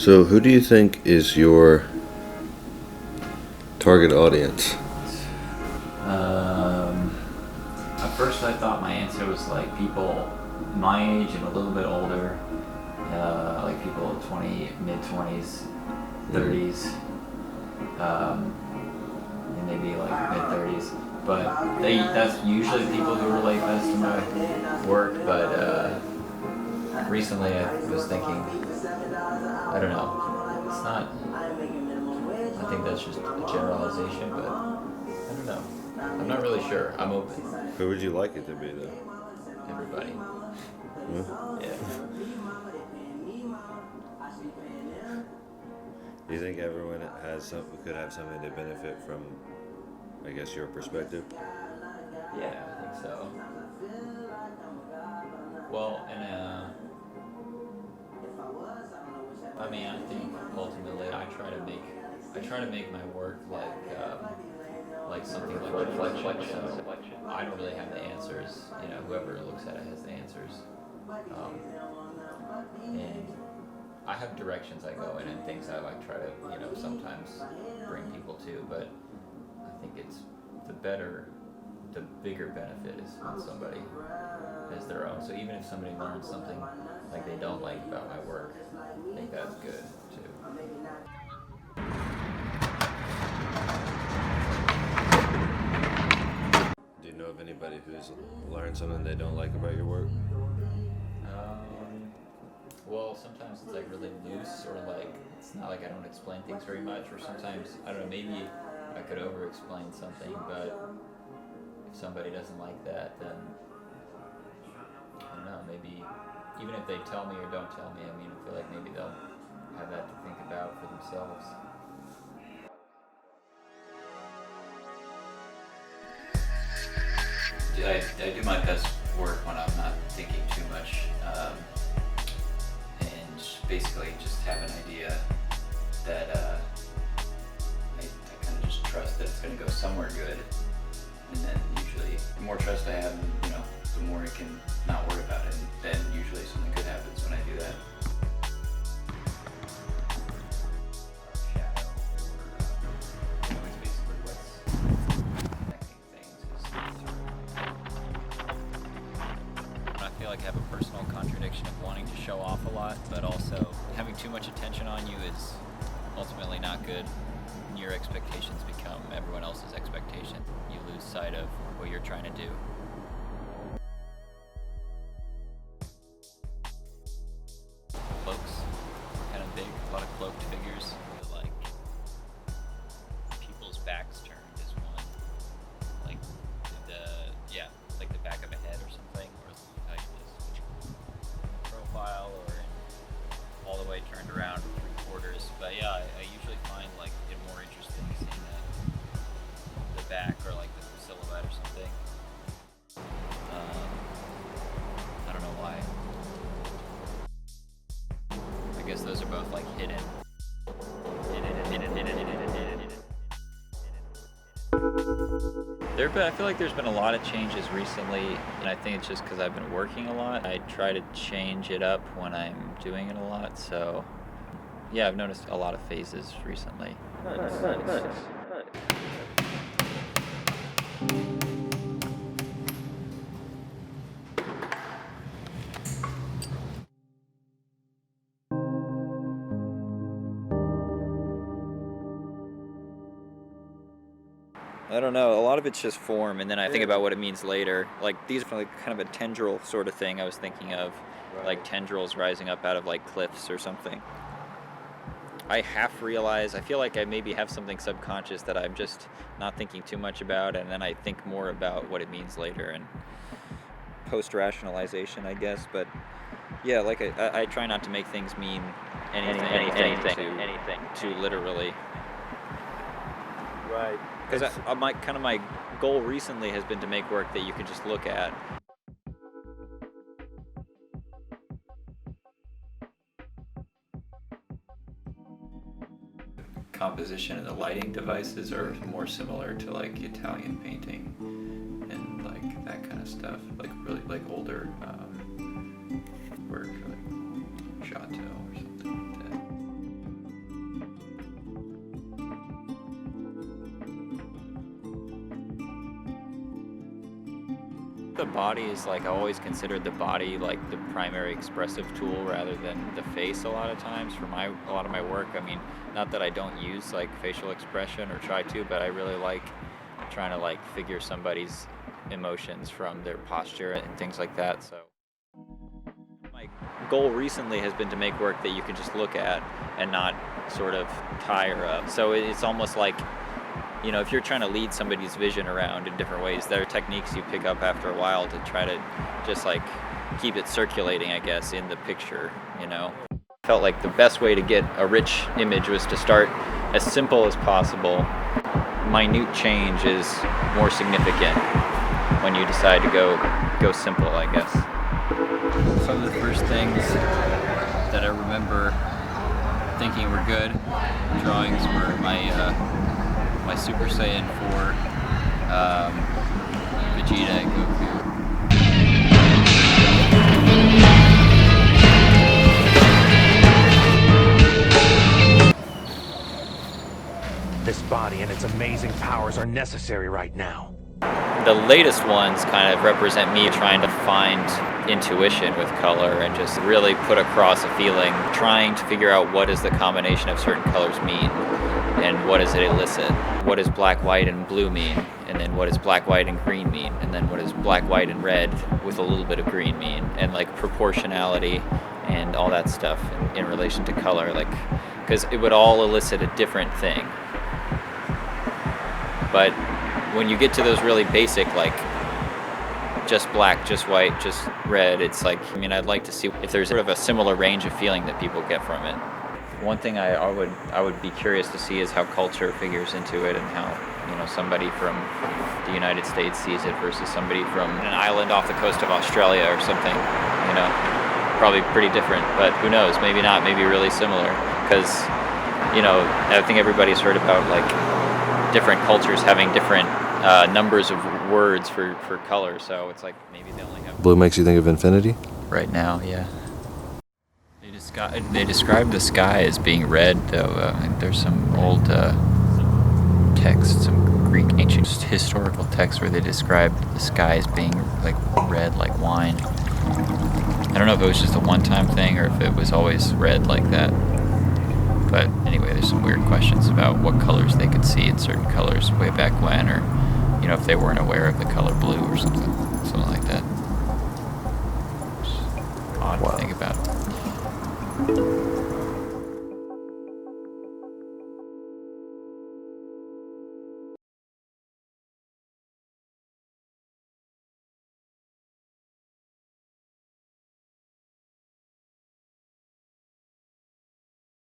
So who do you think is your target audience? At first I thought my answer was like people my age and a little bit older, like people 20, mid-20s, 30s, and maybe like mid-30s. But that's usually people who relate best to my work, but recently I was thinking, I don't know, it's not, I think that's just a generalization, but I don't know. I'm not really sure. I'm open. Who would you like it to be, though? Everybody. Yeah. Do you think everyone could have something to benefit from, I guess, your perspective? Yeah, I think so. Well, and I mean, I think ultimately I try to make my work like something like reflection. So I don't really have the answers. You know, whoever looks at it has the answers. And I have directions I go in and things I like try to, you know, sometimes bring people to. But I think it's the bigger benefit is when somebody has their own. So even if somebody learns something like they don't like about my work, I think that's good too. Do you know of anybody who's learned something they don't like about your work? Well, sometimes it's like really loose, or like it's not like I don't explain things very much, or sometimes, I don't know, maybe I could over-explain something, but if somebody doesn't like that, then I don't know, maybe even if they tell me or don't tell me, I mean, I feel like maybe they'll have that to think about for themselves. I do my best work when I'm not thinking too much, and basically just have an idea that I kind of just trust that it's going to go somewhere good, and then usually the more trust I have, you know, the more I can not worry about it, and then usually something good happens when I do that. I feel like I have a personal contradiction of wanting to show off a lot, but also having too much attention on you is ultimately not good. Your expectations become everyone else's expectations. You lose sight of what you're trying to do. Cloaks, kind of big, a lot of cloaked figures. Like people's backs turned is one. Like like the back of a head or something, or like this profile, or all the way turned around 3/4. But yeah, I usually find like it more interesting seeing the back, or like the silhouette or something. I don't know why. I guess those are both like hidden. I feel like there's been a lot of changes recently, and I think it's just because I've been working a lot. I try to change it up when I'm doing it a lot, so yeah, I've noticed a lot of phases recently. Nice. I don't know, a lot of it's just form, and then I think about what it means later. Like, these are like kind of a tendril sort of thing I was thinking of, right. Like tendrils rising up out of like cliffs or something. I half realize, I feel like I maybe have something subconscious that I'm just not thinking too much about, and then I think more about what it means later, and post-rationalization, I guess. But yeah, like I try not to make things mean anything too literally. Right. Because my goal recently has been to make work that you can just look at. Composition and the lighting devices are more similar to like Italian painting and like that kind of stuff, like really like older work, like Giotto or something like that. the body is like, I always considered the body like the primary expressive tool rather than the face a lot of times for a lot of my work. I mean, not that I don't use like facial expression or try to, but I really like trying to like figure somebody's emotions from their posture and things like that. So my goal recently has been to make work that you can just look at and not sort of tire up. So it's almost like, you know, if you're trying to lead somebody's vision around in different ways, there are techniques you pick up after a while to try to just like keep it circulating, I guess, in the picture, you know. I felt like the best way to get a rich image was to start as simple as possible. Minute change is more significant when you decide to go simple, I guess. Some of the first things that I remember thinking were good drawings were my Super Saiyan 4 Vegeta and Goku. This body and its amazing powers are necessary right now. The latest ones kind of represent me trying to find intuition with color and just really put across a feeling, trying to figure out what does the combination of certain colors mean and what does it elicit. What does black, white, and blue mean? And then what does black, white, and green mean? And then what does black, white, and red with a little bit of green mean? And like proportionality and all that stuff in relation to color, like, because it would all elicit a different thing. But when you get to those really basic, like just black, just white, just red, it's like, I mean, I'd like to see if there's sort of a similar range of feeling that people get from it. One thing I would be curious to see is how culture figures into it and how, you know, somebody from the United States sees it versus somebody from an island off the coast of Australia or something, you know. Probably pretty different, but who knows, maybe not, maybe really similar. Because, you know, I think everybody's heard about like different cultures having different numbers of words for color, so it's like maybe they only have... Blue makes you think of infinity? Right now, yeah. They describe the sky as being red, though. There's some old text, some Greek ancient historical text where they described the sky as being like red, like wine. I don't know if it was just a one-time thing or if it was always red like that. But anyway, there's some weird questions about what colors they could see in certain colors way back when, or, you know, if they weren't aware of the color blue or something.